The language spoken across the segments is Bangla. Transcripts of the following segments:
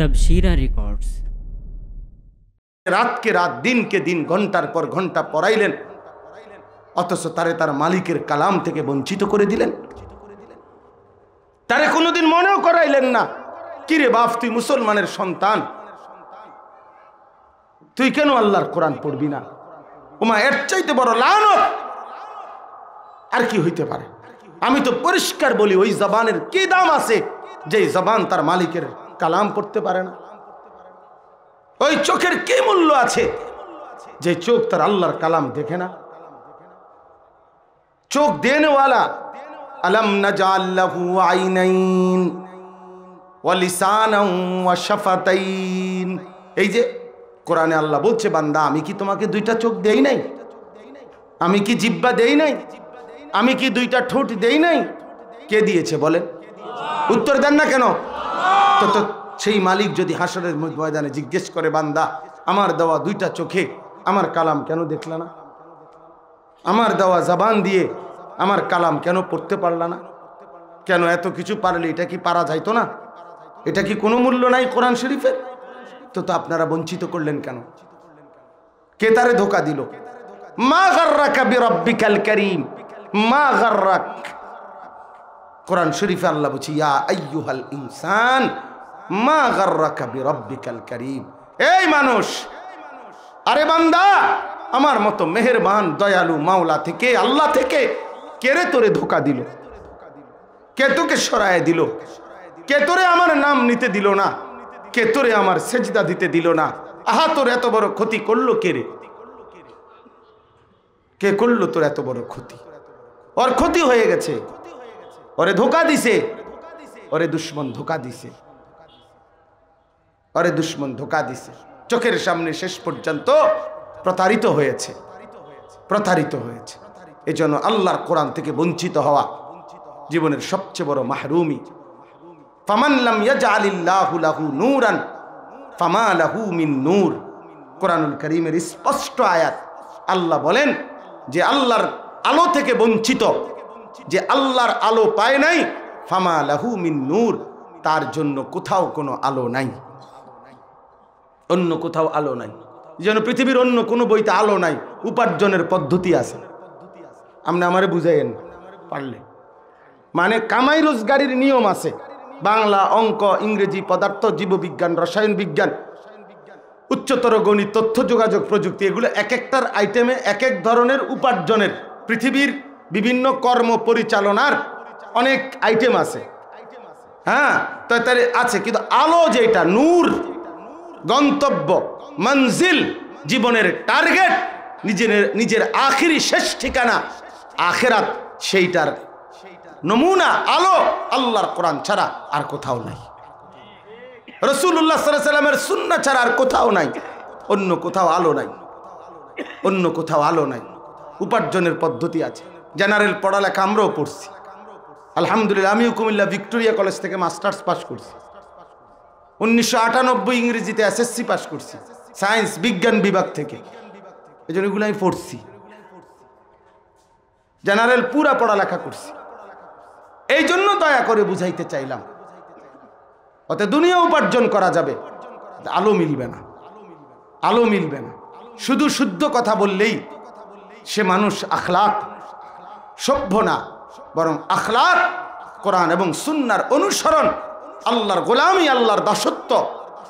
तबशीरा रिकॉर्ड्स। रात के रात दिन के दिन घंटार पर घंटा पढ़ाइलेन অথচ তারে তার মালিকের কালাম থেকে বঞ্চিত করে দিলেন। তারে কোনোদিন মনেও করাইলেন না, কিরে বাপ তুই মুসলমানের সন্তান, তুই কেন আল্লাহর কোরআন পড়বি না? ওমা এর চাইতে বড় লানত আর কি হইতে পারে? আমি তো পরিষ্কার বলি ওই জবানের কি দাম আছে যে জবান তার মালিকের কালাম পড়তে পারে না? ওই চোখের কি মূল্য আছে যে চোখ তার আল্লাহর কালাম দেখে না? চোখ দেনেওয়ালা আলম নাজাল লাহু আইনাইন ওয়া লিসানান ওয়া শাফাতাইন। এই যে কোরআনে আল্লাহ বলছে, বান্দা আমি কি তোমাকে দুইটা চোখ দেই নাই? আমি কি জিহ্বা দেই নাই? আমি কি দুইটা ঠোঁট দেই নাই? কে দিয়েছে বলেন? উত্তর দেন না কেন? তো সেই মালিক যদি হাসরের ময়দানে জিজ্ঞেস করে, বান্দা আমার দেওয়া দুইটা চোখে আমার কালাম কেন দেখলা না? আমার দেওয়া জবান দিয়ে আমার কালাম কেন পড়তে পারলা না? কেন এত কিছু পারলে এটা কি পারা যাইতো না? এটা কি কোনো মূল্য নাই কোরআন শরীফের? তো আপনারা বঞ্চিত করলেন কেন? কে তারে ধোঁকা দিল? মা গাররাকা বিরাব্বিকাল কারীম, মা গাররাক। কোরআন শরীফে আল্লাহ বলছে, ইয়া আইয়ুহাল ইনসান মা গাররাকা বিরাব্বিকাল কারীম। এই মানুষ, আরে বান্দা, আমার মতো মেহেরবান দয়ালু মাওলা থেকে, আল্লাহ থেকে কে রে তোরে ধোঁকা দিল? কে তোকে সরায় দিল? কে তোরে আমার নাম নিতে দিল না? কে তোরে আমার সেজদা দিতে দিল না? আহা, তোর এত বড় ক্ষতি করলো কে রে? কে করলো তোর এত বড় ক্ষতি? ওর ক্ষতি হয়ে গেছে, ওরে ধোঁকা দিছে, ওরে দুশ্মন ধোঁকা দিছে, ওরে দুশ্মন ধোঁকা দিছে। চোখের সামনে শেষ পর্যন্ত প্রতারিত হয়েছে, প্রতারিত হয়েছে। এজন্য আল্লাহর কোরআন থেকে বঞ্চিত হওয়া জীবনের সবচেয়ে বড় মাহরুমি। ফামান লাম ইয়াজআলিল্লাহু লাহু নূরান ফামা লাহু মিন নূর। কোরআনুল কারীমের স্পষ্ট আয়াত। আল্লাহ বলেন যে আল্লাহর আলো থেকে বঞ্চিত, যে আল্লাহর আলো পায় নাই, ফামা লাহু মিন নূর, তার জন্য কোথাও কোনো আলো নাই, অন্য কোথাও আলো নাই। যেন পৃথিবীর অন্য কোনো বইতে আলো নাই, উপার্জনের পদ্ধতি আছে। আপনি আমারে বুঝাইয়েন পারলে, মানে কামাই রোজগারির নিয়ম আছে। বাংলা, অঙ্ক, ইংরেজি, পদার্থ, জীববিজ্ঞান, রসায়ন বিজ্ঞান, উচ্চতর গণিত, তথ্য যোগাযোগ প্রযুক্তি, এগুলো এক একটার আইটেমে এক এক ধরনের উপার্জনের, পৃথিবীর বিভিন্ন কর্ম পরিচালনার অনেক আইটেম আছে। হ্যাঁ, তো তার আছে, কিন্তু আলো যেটা, নূর, গন্তব্য, মঞ্জিল, জীবনের টার্গেট, নিজের আখিরি শেষ ঠিকানা আখিরাত, সেইটার নমুনা আলো আল্লাহর কোরআন ছাড়া আর কোথাও নাই। রাসূলুল্লাহ সাল্লাল্লাহু আলাইহি ওয়াসাল্লামের সুন্নাহ ছাড়া আর কোথাও নাই, অন্য কোথাও আলো নাই, অন্য কোথাও আলো নাই। উপার্জনের পদ্ধতি আছে। জেনারেল পড়ালেখা আমরাও পড়ছি, আলহামদুলিল্লাহ। আমিও কুমিল্লা ভিক্টোরিয়া কলেজ থেকে মাস্টার্স পাস করছি, 1998 ইংরেজিতে এসএসসি পাস করছি, সায়েন্স বিজ্ঞান বিভাগ থেকে। এই জন্য এগুলো আমি পড়ছি, জেনারেল পুরা পড়ালেখা করছি। এই জন্য দয়া করে বুঝাইতে চাইলাম, অতে দুনিয়া উপার্জন করা যাবে, আলো মিলবে না, আলো মিলবে না। শুধু শুদ্ধ কথা বললেই সে মানুষ আখলাক সভ্য না, বরং আখলাক, কোরআন এবং সুন্নাহর অনুসরণ, আল্লাহর গোলামি, আল্লাহর দাসত্ব,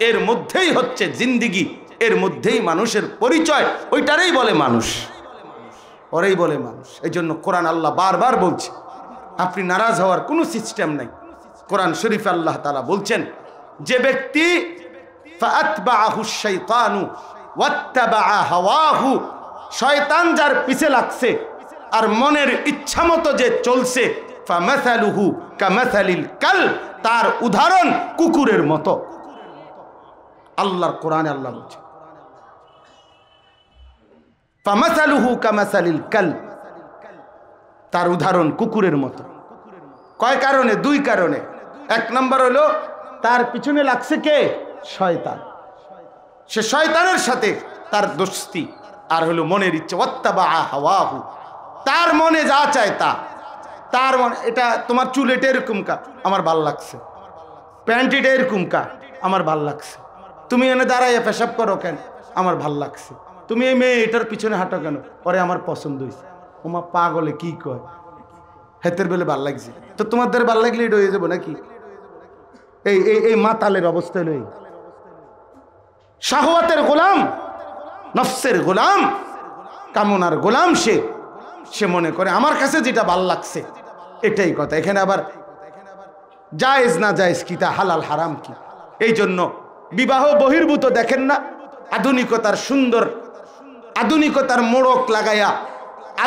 এর মধ্যেই হচ্ছে জিন্দিগি, এর মধ্যেই মানুষের পরিচয়। ওইটারেই বলে মানুষ, ওরেই বলে মানুষ। এই জন্য কোরআন আল্লাহ বারবার বলছে, আপনি নারাজ হওয়ার কোনো সিস্টেম নাই। কোরআন শরীফে আল্লাহ তাআলা বলছেন, যে ব্যক্তি ফাআতবাআহু শাইতানু ওয়াত্তাবাআ হাওয়াহু, শয়তান যার পিছে লাগছে আর মনের ইচ্ছা মতো যে চলছে, ফামাসালুহু কামাসালিল কালব, তার উদাহরণ কুকুরের মতো। আল্লাহর কোরআনে আল্লাহ বলছে, ফামাসালুহু কামাসালিল কালব, তার উদাহরণ কুকুরের মতো। কয় কারণে? দুই কারণে। এক নম্বর হলো তার পিছনে লাগছে কে? শয়তান। সে শয়তানের সাথে তার দোস্তি, আর হলো মনের ইচ্ছে, ওয়াত্তাবাআ হাওয়াহু, তার মনে যা চায় তা, তার মনে, এটা তোমার চুল এটা এরকম কা, আমার ভাল লাগছে, প্যান্ট এটা এরকম কা, আমার ভাল লাগছে। তুমি এনে দাঁড়াইয়া পেশাব করো কেন? আমার ভাল লাগছে। তুমি এই মেয়ে এটার পিছনে হাঁটো কেন? পরে আমার পছন্দ হয়েছে। ওমা পাগলে কি কয়, হেতের বেলে ভাল লাগছে। তো তোমাদের ভাল লাগলে এটা হয়ে যাবো নাকি? এই এই এই মাতালের অবস্থা লই, শাহওয়াতের গোলাম, নফসের গোলাম, কামনার গোলাম। সে মনে করে আমার কাছে যেটা ভাল লাগছে এটাই কথা। এখানে আবার জায়েজ না জায়েজ কি, তা হালাল হারাম কি? এই জন্য বিবাহ বহির্ভূত দেখেন না, আধুনিকতার সুন্দর, আধুনিকতার মোড়ক লাগাইয়া,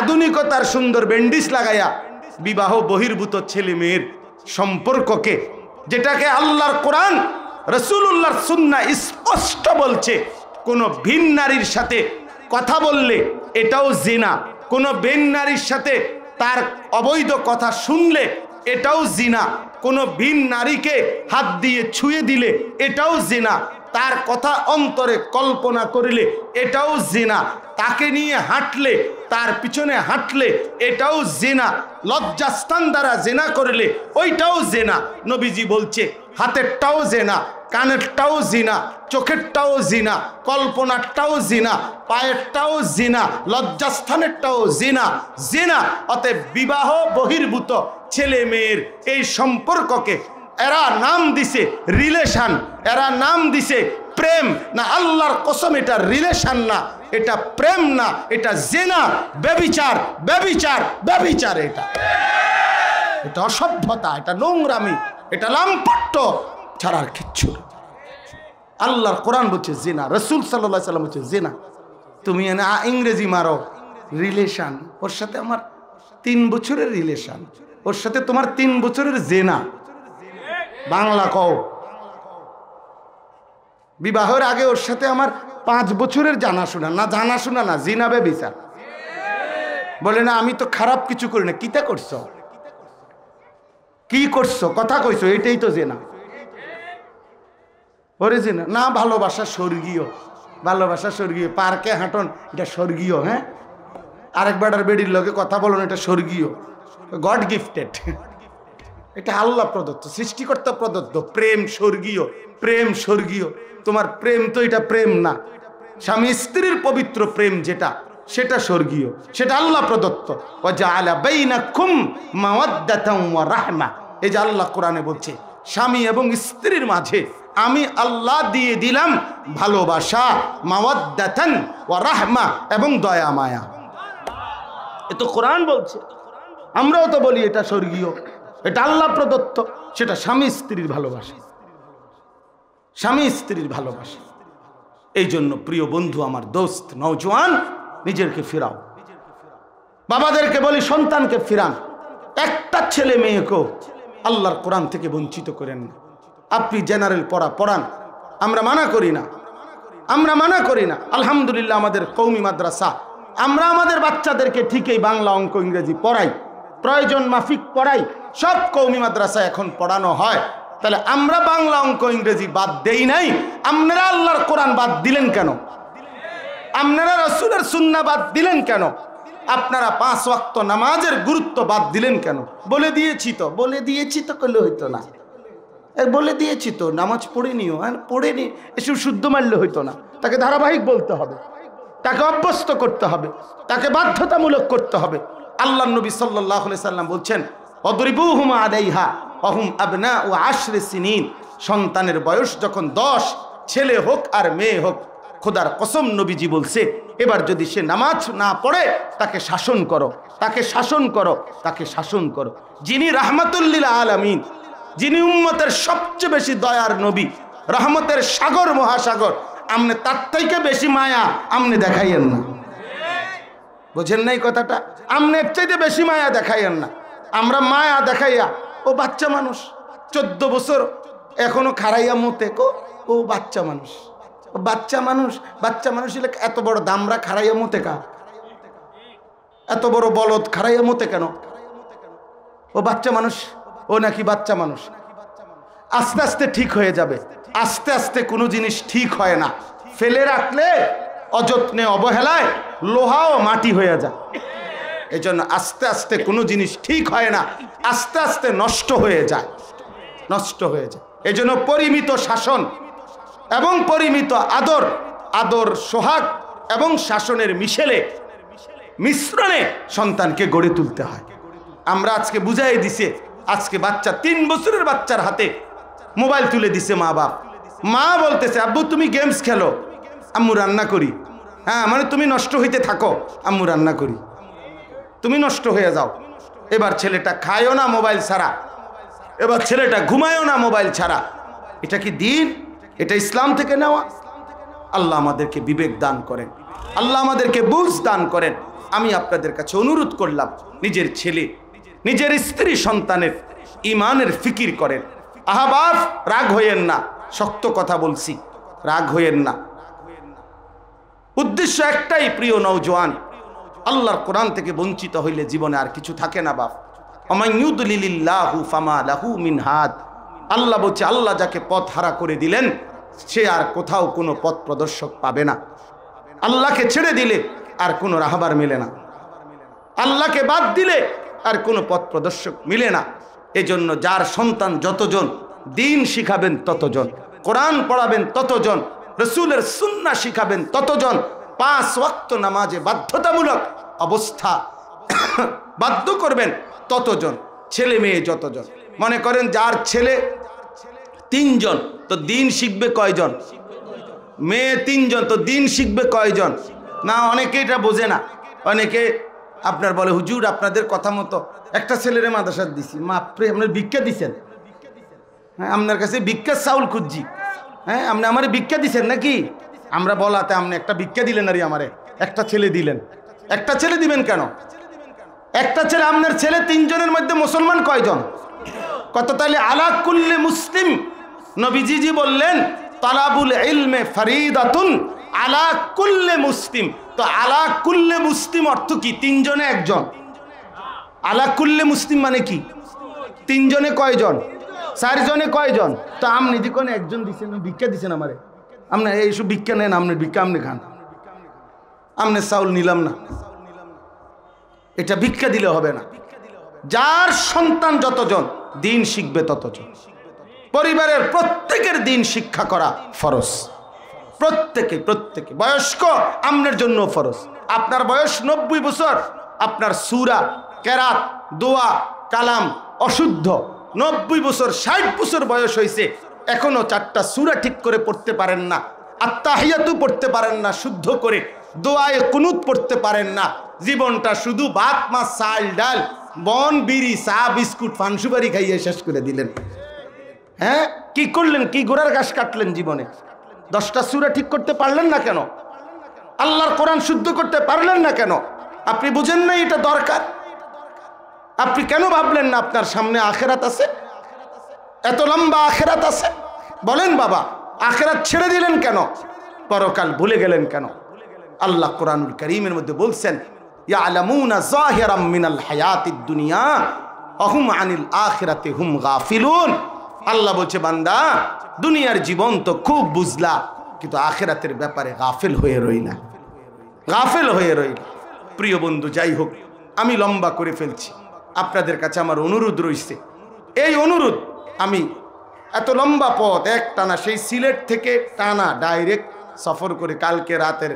আধুনিকতার সুন্দর ব্যান্ডিজ লাগাইয়া বিবাহ বহির্ভূত ছেলে মেয়ের সম্পর্ককে, যেটাকে আল্লাহর কোরআন রাসূলুল্লাহর সুন্নাহ স্পষ্ট বলছে, কোন ভিন নারীর সাথে কথা বললে এটাও জিনা, কোন ভিন নারীর সাথে তার অবৈধ কথা শুনলে এটাও জিনা, কোন ভিন নারীকে হাত দিয়ে ছুঁয়ে দিলে এটাও জিনা, তার কথা অন্তরে কল্পনা করিলে এটাও জিনা, তাকে নিয়ে হাঁটলে, তার পিছনে হাঁটলে এটাও জিনা, লজ্জাস্থান দ্বারা জিনা করলে ওইটাও জিনা। নবীজি বলছে হাতেরটাও জিনা, কানেরটাও জিনা, চোখেরটাও জিনা, কল্পনারটাও জিনা, পায়েরটাও জিনা, লজ্জাস্থানেরটাও জিনা, জিনা। অতএব বিবাহ বহির্ভূত ছেলে মেয়ের এই সম্পর্ককে এরা নাম দিছে রিলেশন, এরা নাম দিছে প্রেম। না, আল্লাহর কসম এটা রিলেশন না, এটা প্রেম না, এটা জিনা, ব্যভিচার, ব্যভিচার, ব্যভিচার। এটা অসভ্যতা, এটা নোংরামি, এটা লাম্পট্য ছাড়ার কিচ্ছু। আল্লাহর কোরআন বলছে জিনা, রাসূল সাল্লাল্লাহু আলাইহি সাল্লাম বলছে জিনা। তুমি এনে ইংরেজি মারো রিলেশন, ওর সাথে আমার 3 বছরের রিলেশন, ওর সাথে তোমার 3 বছরের জিনা। বাংলা কও, বিবাহের আগে ওর সাথে আমার 5 বছরের জানাশোনা, না জানাশোনা না, জিনা ব্যভিচার। বলে না আমি তো খারাপ কিছু করি না। কিতা করছো, কি করছো, কথা কইছো, এটাই তো জিনা। ওরে জিনা না, ভালোবাসা স্বর্গীয়, ভালোবাসা স্বর্গীয়। পার্কে হাঁটন এটা স্বর্গীয়, হ্যাঁ। আরেকবার বেডির লগে কথা বলুন এটা স্বর্গীয়, গড গিফটেড। এটা আল্লাহ প্রদত্ত, সৃষ্টিকর্তা প্রদত্ত। প্রেম স্বর্গীয়, প্রেম স্বর্গীয়। তোমার প্রেম তো এটা প্রেম না। স্বামী স্ত্রীর পবিত্র প্রেম যেটা, সেটা স্বর্গীয়, সেটা আল্লাহ প্রদত্ত। ওয়াজআলা বাইনাকুম মাওয়াদ্দাতান ওয়া রাহমা। এই যে আল্লাহ কোরআনে বলছে স্বামী এবং স্ত্রীর মাঝে আমি আল্লাহ দিয়ে দিলাম ভালোবাসা, মাওয়াদ্দাতান ওয়া রাহমা, এবং দয়া মায়া। এ তো কোরআন বলছে, আমরাও তো বলি এটা স্বর্গীয়, এটা আল্লাহ প্রদত্ত। সেটা স্বামী স্ত্রীর ভালোবাসা, স্বামী স্ত্রীর ভালোবাসা। এই জন্য প্রিয় বন্ধু, আমার দোস্ত, নওজোয়ান, নিজেকে ফিরাও। বাবাদেরকে বলি সন্তানকে ফিরান। একটা ছেলে মেয়েকেও আল্লাহর কোরআন থেকে বঞ্চিত করেন না। আপনি জেনারেল পড়া পড়ান, আমরা মানা করি না, আমরা মানা করি না। আলহামদুলিল্লাহ আমাদের কওমি মাদ্রাসা, আমরা আমাদের বাচ্চাদেরকে ঠিকই বাংলা, অঙ্ক, ইংরেজি পড়াই, প্রয়োজন মাফিক পড়াই। সব কওমি মাদ্রাসায় এখন পড়ানো হয়। তাহলে আমরা বাংলা, অঙ্ক, ইংরেজি বাদ দেই নাই, আপনারা আল্লাহর কোরআন বাদ দিলেন কেন? আপনারা রাসূলের সুন্নাহ বাদ দিলেন কেন? আপনারা 5 ওয়াক্ত নামাজের গুরুত্ব বাদ দিলেন কেন? বলে দিয়েছি তো, বলে দিয়েছি তো করলে হইতো না। বলে দিয়েছি তো, নামাজ পড়ে নিও, পড়ে নি, এসব শুদ্ধ মারলে হইতো না। তাকে ধারাবাহিক বলতে হবে, তাকে অভ্যস্ত করতে হবে, তাকে বাধ্যতামূলক করতে হবে। আল্লাহ নবী সাল্লাল্লাহু আলাইহি সাল্লাম বলছেন অদরিবুহুম আলাইহা ওয়াহুম আবনাউ 10 সিনিন। সন্তানের বয়স যখন 10, ছেলে হোক আর মেয়ে হোক, খোদার কসম নবীজি বলছে এবার যদি সে নামাজ না পড়ে তাকে শাসন করো, তাকে শাসন করো, তাকে শাসন করো। যিনি রাহমাতুল লিল আলামিন, যিনি উম্মতের সবচেয়ে বেশি দয়ার নবী, রহমতের সাগর, মহাসাগর, আমনে তার থেকে বেশি মায়া আমনে দেখাইয়েন না। বুঝেন নাই কথাটা? আমনে এর চাইতে বেশি মায়া দেখাইয়েন না। আমরা মায়া দেখাইয়া, ও বাচ্চা মানুষ, 14 বছর এখনো খারাইয়া মতে, ও বাচ্চা মানুষ, ও বাচ্চা মানুষ, বাচ্চা মানুষ হলে এত বড় দামরা খারাইয়া মতে কা? এত বড় বলদ খারাইয়া মতে কেন? ও বাচ্চা মানুষ, ও নাকি বাচ্চা মানুষ। আস্তে আস্তে ঠিক হয়ে যাবে। আস্তে আস্তে কোনো জিনিস ঠিক হয় না। ফেলে রাখলে অযত্নে, অবহেলায় লোহাও মাটি হয়ে যায়। এই জন্য আস্তে আস্তে কোনো জিনিস ঠিক হয় না, আস্তে আস্তে নষ্ট হয়ে যায়, নষ্ট হয়ে যায়। এই জন্য পরিমিত শাসন, এবং পরিমিত আদর, আদর সোহাগ এবং শাসনের মিশ্রণে সন্তানকে গড়ে তুলতে হয়। আমরা আজকে বুঝাই দিছে, আজকে বাচ্চা 3 বছরের বাচ্চার হাতে মোবাইল তুলে দিছে মা বাপ। মা বলতেছে আব্বু তুমি গেমস খেলো, আম্মু রান্না করি। হ্যাঁ মানে তুমি নষ্ট হইতে থাকো, আম্মু রান্না করি, তুমি নষ্ট হয়ে যাও। এবার ছেলেটা খায়ও না মোবাইল ছাড়া, এবার ছেলেটা ঘুমায়ও না মোবাইল ছাড়া। এটা কি দিন? এটা ইসলাম থেকে নেওয়া? আল্লাহ আমাদেরকে বিবেক দান করেন, আল্লাহ আমাদেরকে বুঝ দান করেন। আমি আপনাদের কাছে অনুরোধ করলাম, নিজের ছেলে, নিজের স্ত্রী, সন্তানের ইমানের ফিকির করেন। আহা বাপ, রাগ হইয়েন না, শক্ত কথা বলছি, রাগ হইয়েন না। উদ্দেশ্য একটাই, প্রিয় নওজোয়ান, আল্লাহর কোরআন থেকে বঞ্চিত হইলে জীবনে আর কিছু থাকে না বাপ। আমাইয়ুদলিলিল্লাহু ফামা লাহু মিন হাদ। আল্লাহ বলছে, আল্লাহ যাকে পথ হারা করে দিলেন সে আর কোথাও কোনো পথ প্রদর্শক পাবে না। আল্লাহকে ছেড়ে দিলে আর কোনো রাহবার মিলে না, আল্লাহকে বাদ দিলে আর কোনো পথ প্রদর্শক মিলে না। এজন্য যার সন্তান যতজন দিন শিখাবেন ততজন, কোরআন পড়াবেন ততজন, রসুলের সুন্নাহ শিখাবেন ততজন, 5 ওয়াক্ত নামাজে বাধ্যতামূলক অবস্থা বাধ্য করবেন ততজন, ছেলে মেয়ে যতজন। মনে করেন যার ছেলে 3 জন, তো দিন শিখবে কয়জন? মেয়ে 3 জন, তো দিন শিখবে কয়জন? না, অনেকে এটা বোঝে না। অনেকে আপনার বলে হুজুর আপনাদের কথা মতো একটা ছেলেরে মাদ্রাসা দিছি, মাপরে আপনার ভিক্ষা দিছেন? হ্যাঁ, আপনার কাছে ভিক্ষার চাউল খুঁজছি। হ্যাঁ, আপনি আমারে ভিক্ষা দিছেন নাকি? আমরা বলাতে আপনি একটা ভিক্ষা দিলেন, আরে আমারে একটা ছেলে দিলেন। একটা ছেলে দিবেন কেন? একটা ছেলে, আপনার ছেলে 3 জনের মধ্যে মুসলমান কয়জন? কত? তাহলে আলা কুল্লি মুসলিম, নবীজি বললেন তালাবুল ইলমে ফরিদাতুন আলা কুল্লি মুসলিম। তো আলা কুল্লি মুসলিম অর্থ কি? 3 জনে 1 জন। আলা কুল্লি মুসলিম মানে কি? 3 জনে কয়জন? 4 জনে কয়জন? তো আপনি দিকনে 1 জন দিচ্ছেন, ভিক্ষা দিচ্ছেন আমারে। আপনি এইসব ভিক্ষা নেন, আপনার ভিক্ষা আপনি খান, আপনার চাউল নিলাম না, এটা ভিক্ষা দিলে হবে না। যার সন্তান যতজন দিন শিখবে ততজন। পরিবারের প্রত্যেকের দিন শিক্ষা করা ফরজ, প্রত্যেকে। বয়স্ক আপনার জন্য ফরজ। আপনার বয়স 90 বছর, আপনার সূরা, কেরাত, দোয়া, কালাম অশুদ্ধ, 90 বছর 60 বছর বয়স হয়েছে, এখনো 4টা সূরা ঠিক করে পড়তে পারেন না, আত্তাহিয়াতু পড়তে পারেন না শুদ্ধ করে, দোয়ায়ে কুনুত পড়তে পারেন না, জীবনটা শুধু ভাত মাছ চাল ডাল বন বিড়ি চা বিস্কুট ফানসুবারি খাইয়ে শেষ করে দিলেন। হ্যাঁ, কি করলেন? কি গোড়ার ঘাস কাটলেন জীবনে? 10টা সূরা ঠিক করতে পারলেন না কেন? আল্লাহর কোরআন শুদ্ধ করতে পারলেন না কেন? আপনি বুঝেন না এটা দরকার? আপনি কেন ভাবলেন না আপনার সামনে আখেরাত আছে? এত লম্বা আখেরাত আছে। বলেন বাবা, আখেরাত ছেড়ে দিলেন কেন? পরকাল ভুলে গেলেন কেন? আল্লাহ কোরআনুল কারীমের মধ্যে বলছেন ইয়ালামুনা যাহিরাম মিনাল হায়াতিদ দুনিয়া ওয়া হুম আনিল আখিরাতি হুম গাফিলুন। আল্লাহ বলছে, বান্দা দুনিয়ার জীবন তো খুব বুঝলা, কিন্তু আখিরাতের ব্যাপারে গাফিল হয়ে রইলা, গাফিল হয়ে রইলা। প্রিয় বন্ধু, যাই হোক, আমি লম্বা করে ফেলছি। আপনাদের কাছে আমার অনুরোধ রয়েছে, এই অনুরোধ, আমি এত লম্বা পথ এক টানা সেই সিলেট থেকে টানা ডাইরেক্ট সফর করে কালকে রাতের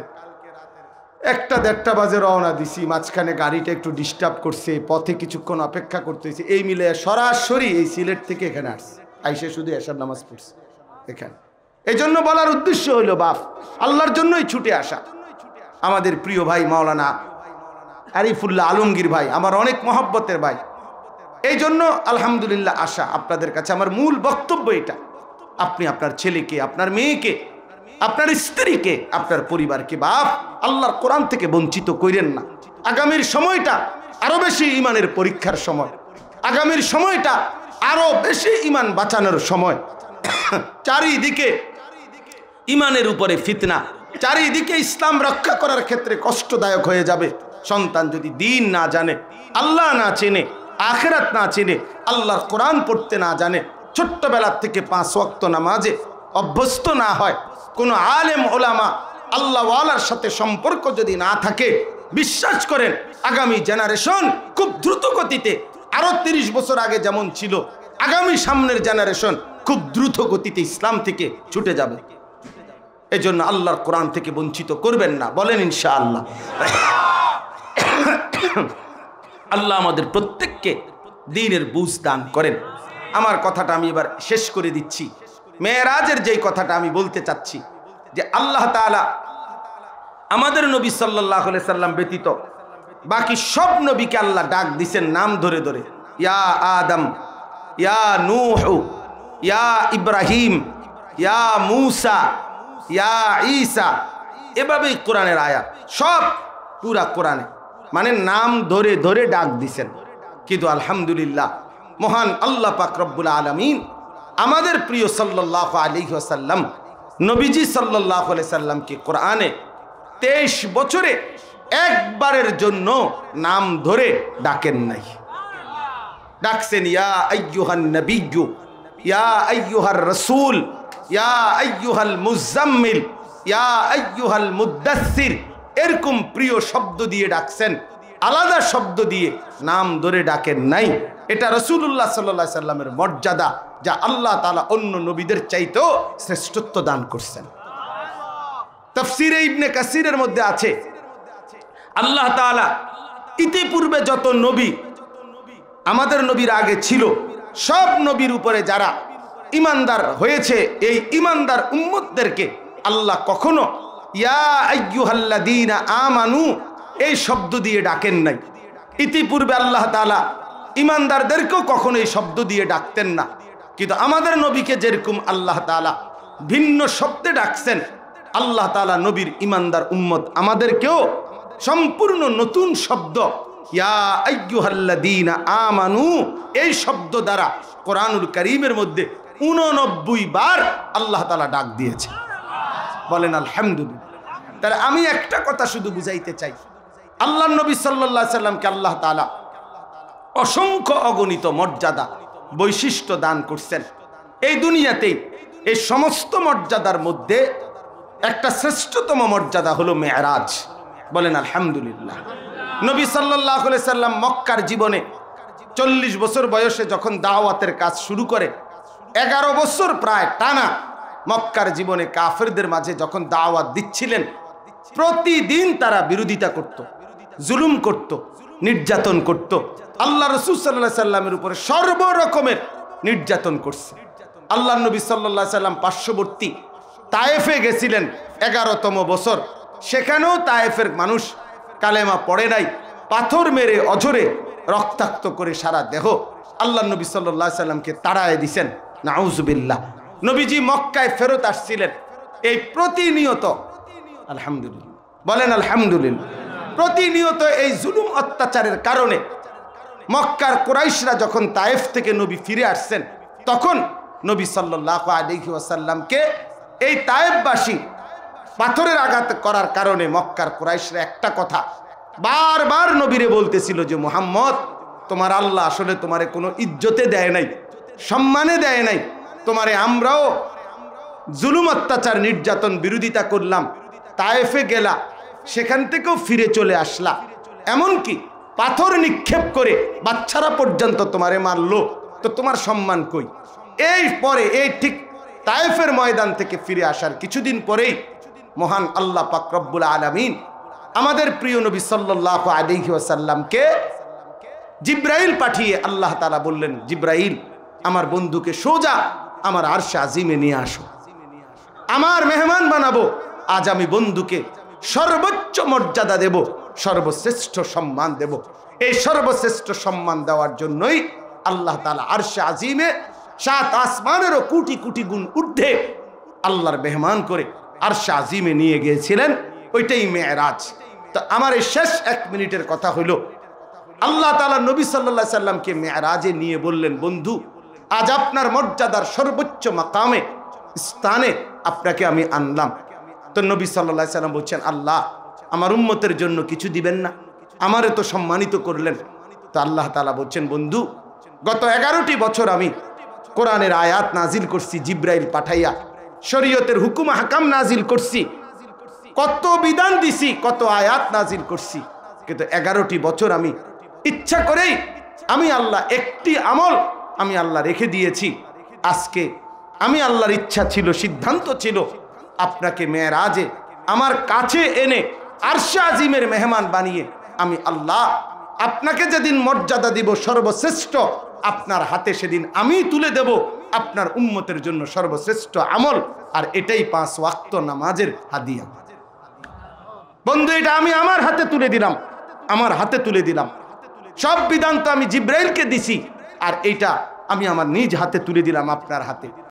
1টা-1:30 বাজে রওনা দিছি। মাঝখানে গাড়িটা একটু ডিস্টার্ব করছে, পথে কিছুক্ষণ অপেক্ষা করতে হয়েছে। এই মিলে সরাসরি এই সিলেট থেকে এখানে আসছে, আইসে শুধু এশার নামাজ পড়ছে এখানে। এই জন্য বলার উদ্দেশ্য হইল বাপ, আল্লাহর জন্যই ছুটে আসা। আমাদের প্রিয় ভাই মাওলানা আরিফুল্লাহ আলমগীর ভাই আমার অনেক মহব্বতের ভাই, এই জন্য আলহামদুলিল্লাহ আসা আপনাদের কাছে। আমার মূল বক্তব্য এটা, আপনি আপনার ছেলেকে, আপনার মেয়েকে, আপনার স্ত্রীকে, আপনার পরিবারকে বাপ আল্লাহর কোরআন থেকে বঞ্চিত করেন না। আগামীর সময়টা আরো বেশি ইমানের পরীক্ষার সময়, আগামীর সময়টা আরো বেশি ইমান বাঁচানোর সময়। চারিদিকে ইমানের উপরে ফিতনা, চারিদিকে ইসলাম রক্ষা করার ক্ষেত্রে কষ্টদায়ক হয়ে যাবে। সন্তান যদি দিন না জানে, আল্লাহ না চেনে, আখিরাত না চেনে, আল্লাহর কোরআন পড়তে না জানে, ছোট্টবেলার থেকে 5 ওয়াক্ত নামাজে অভ্যস্ত না হয়, কোনো আলেম ওলামা আল্লাহওয়ালার সাথে সম্পর্ক যদি না থাকে, বিশ্বাস করেন আগামী জেনারেশন খুব দ্রুত গতিতে, আরো 30 বছর আগে যেমন ছিল, আগামী সামনের জেনারেশন খুব দ্রুত গতিতে ইসলাম থেকে ছুটে যাবে। এজন্য আল্লাহর কোরআন থেকে বঞ্চিত করবেন না, বলেন ইনশাআল্লাহ। আল্লাহ আমাদের প্রত্যেককে দ্বীনের বুঝ দান করেন। আমার কথাটা আমি এবার শেষ করে দিচ্ছি। মেরাজের যেই কথাটা আমি বলতে চাচ্ছি যে আল্লাহ তাআলা আমাদের নবী সাল্লাল্লাহু আলাইহি সাল্লাম ব্যতীত বাকি সব নবীকে আল্লাহ ডাক দিছেন নাম ধরে ধরে, ইয়া আদম, ইয়া নূহ, ইয়া ইব্রাহিম, ইয়া মূসা, ইয়া ঈসা। এভাবেই কোরআনের আয়াত সব পুরা কোরআনে মানে নাম ধরে ধরে ডাক দিছেন। কিন্তু আলহামদুলিল্লাহ মহান আল্লাহ পাক রব্বুল আলামিন আমাদের প্রিয় সাল্লাল্লাহু আলাইহি ওয়াসাল্লাম নবীজি সাল্লাল্লাহু আলাইহি সাল্লামকে কোরআনে 23 বছরে একবারের জন্য নাম ধরে ডাকেন নাই। ডাকছেন ইয়া আইয়ুহান নবিয়্যু, ইয়া আইয়ুহার রাসূল, ইয়া আইয়ুহাল মুজাম্মিল, ইয়া আইয়ুহাল মুদ্দাসসির, এরকম প্রিয় শব্দ দিয়ে ডাকছেন, আলাদা শব্দ দিয়ে নাম ধরে ডাকেন নাই। এটা রাসূলুল্লাহ সাল্লাল্লাহু আলাইহি সাল্লামের মর্যাদা, যা আল্লাহ তাআলা অন্য নবীদের চাইতেও শ্রেষ্ঠত্ব দান করছেন। তাফসীরে ইবনে কাসিরের মধ্যে আছে আল্লাহ তাআলা ইতিপূর্বে যত নবী আমাদের নবীর আগে ছিল সব নবীর উপরে যারা ঈমানদার হয়েছে এই ঈমানদার উম্মতদেরকে আল্লাহ কখনো ইয়া আইয়ুহাল্লাযীনা আমানু এই শব্দ দিয়ে ডাকেন নাই। ইতিপূর্বে আল্লাহ তাআলা ঈমানদারদেরকেও কখনো এই শব্দ দিয়ে ডাকতেন না। কিন্তু আমাদের নবীকে যেরকম আল্লাহ তাআলা ভিন্ন শব্দে ডাকছেন, আল্লাহ তাআলা নবীর ঈমানদার উম্মত আমাদেরকেও সম্পূর্ণ নতুন শব্দ ইয়া আইয়ুহাল্লাযীনা আমানু এই শব্দ দ্বারা কোরআনুল কারীমের মধ্যে 89 বার আল্লাহ তাআলা ডাক দিয়েছে, বলেন আলহামদুলিল্লাহ। তাহলে আমি একটা কথা শুধু বুঝাইতে চাই, আল্লাহর নবী সাল্লাল্লাহু আলাইহি সাল্লামকে আল্লাহ তাআলা অসংখ্য অগণিত মর্যাদা বৈশিষ্ট্য দান করছেন। এই দুনিয়াতেই এই সমস্ত মর্যাদার মধ্যে একটা শ্রেষ্ঠতম মর্যাদা হলো মেরাজ, বলেন আলহামদুলিল্লাহ। নবী সাল্লাল্লাহু আলাইহি সাল্লাম মক্কার জীবনে 40 বছর বয়সে যখন দাওয়াতের কাজ শুরু করে 11 বছর প্রায় টানা মক্কার জীবনে কাফেরদের মাঝে যখন দাওয়াত দিচ্ছিলেন, প্রতিদিন তারা বিরোধিতা করত, জুলুম করত, নির্যাতন করত। আল্লাহ রাসূল সাল্লাল্লাহু আলাইহি সাল্লামের উপরে সর্বরকমের নির্যাতন করছে। আল্লাহ নবী সাল্লাল্লাহু আলাইহি সাল্লাম পার্শ্ববর্তী তায়েফে গেছিলেন 11তম বছর, সেখানেও তায়েফের মানুষ কালেমা পড়ে নাই, পাথর মেরে অঝরে রক্তাক্ত করে সারা দেহ আল্লাহ নবী সাল্লাল্লাহু আলাইহি সাল্লামকে তাড়ায় দিয়েছেন, নাউজুবিল্লাহ। নবীজি মক্কায় ফেরত আসছিলেন, এই প্রতিনিয়ত আলহামদুলিল্লাহ বলেন আলহামদুলিল্লাহ, প্রতিনিয়ত এই জুলুম অত্যাচারের কারণে মক্কার কুরাইশরা যখন তায়েফ থেকে নবী ফিরে আসছেন, তখন নবী সাল্লাল্লাহু আলাইহি ওয়াসাল্লামকে এই তায়েফবাসী পাথরের আঘাত করার কারণে মক্কার কুরাইশরা একটা কথা বারবার নবীরে বলতেছিল যে মুহাম্মদ, তোমার আল্লাহ আসলে তোমারে কোনো ইজ্জতে দেয় নাই, সম্মানে দেয় নাই, তোমারে আমরাও জুলুম অত্যাচার নির্যাতন বিরোধিতা করলাম, তায়েফে গেলা, সেখান থেকেও ফিরে চলে আসলা, এমনকি পাথর নিক্ষেপ করে বাচ্চারা পর্যন্ত তোমারে মারলো, তো তোমার সম্মান কই? এই পরে এই ঠিক তায়েফের ময়দান থেকে ফিরে আসার কিছুদিন পরেই মহান আল্লাহ পাক রব্বুল আলামিন আমাদের প্রিয় নবী সাল্লাল্লাহু আলাইহি ওয়াসাল্লামকে জিব্রাইল পাঠিয়ে আল্লাহ তাআলা বললেন, জিব্রাইল আমার বন্ধুকে সোজা আমার আরশে আজিমে নিয়ে আসো, আমার মেহমান বানাবো। আজ আমি বন্ধুকে সর্বোচ্চ মর্যাদা দেব, সর্বশ্রেষ্ঠ সম্মান দেব। এই সর্বশ্রেষ্ঠ সম্মান দেওয়ার জন্যই আল্লাহ তাআলা আরশে আজিমে 7 আসমানেরও কোটি কোটি গুণ ঊর্ধ্বে আল্লাহর মেহমান করে আরশে আজিমে নিয়ে গিয়েছিলেন, ওইটাই মেরাজ। তো আমার এই শেষ 1 মিনিটের কথা হইল, আল্লাহ তাআলা নবী সাল্লাল্লাহু আলাইহি সাল্লামকে মেরাজে নিয়ে বললেন, বন্ধু আজ আপনার মর্যাদার সর্বোচ্চ মাকামে স্থানে আপনাকে আমি আনলাম। তো নবী সাল্লাল্লাহু আলাইহি সাল্লাম বলছেন, আল্লাহ আমার উম্মতের জন্য কিছু দিবেন না? আমারে তো সম্মানিত করলেন। তো আল্লাহ তাআলা বলছেন, বন্ধু গত 11টি বছর আমি কোরআনের আয়াত নাজিল করছি, জিব্রাইল পাঠাইয়া শরীয়তের হুকুম হাকাম নাজিল করছি, কত বিধান দিছি, কত আয়াত নাজিল করছি, কিন্তু 11টি বছর আমি ইচ্ছা করেই আমি আল্লাহ একটি আমল আমি আল্লাহ রেখে দিয়েছি। আজকে আমি আল্লাহর ইচ্ছা ছিল, সিদ্ধান্ত ছিল, আপনাকে মেরাজে আমার কাছে এনে আরশে আজিমের মেহমান বানিয়ে আমি আল্লাহ আপনাকে যেদিন মর্যাদা দিব সর্বশ্রেষ্ঠ, আপনার হাতে সেদিন আমি তুলে দেব আপনার উম্মতের জন্য সর্বশ্রেষ্ঠ আমল, আর এটাই 5 ওয়াক্ত নামাজের হাদিয়া। বন্ধু, এটা আমি আমার হাতে তুলে দিলাম, আমার হাতে তুলে দিলাম। সব বিধান তো আমি জিব্রাইলকে দিছি, আর এইটা আমি আমার নিজ হাতে তুলে দিলাম আপনার হাতে।